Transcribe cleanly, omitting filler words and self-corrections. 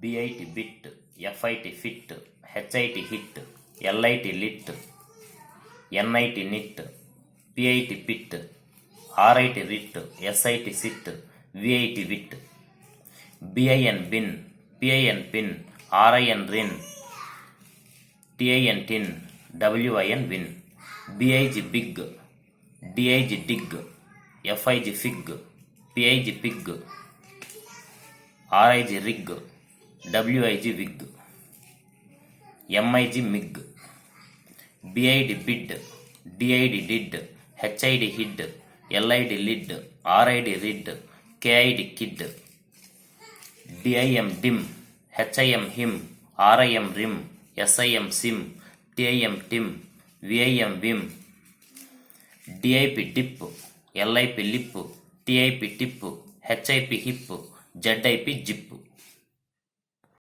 BIT bit, FIT fit, HIT hit, LIT lit, NIT nit, PIT pit, RIT rit, SIT sit, VIT wit, BIN bin, PIN pin, RIN rin, TIN tin, WIN win, BIG big, DIG dig, FIG fig, PIG pig, RIG rig, WIG wig, MIG mig, BID bid, DID did, HID hid, LID lid, RID rid, KID kid, DIM dim, HIM him, RIM rim, SIM sim, TIM tim, VIM vim, DIP dip, LIP lip, TIP tip, HIP hip, ZIP zip.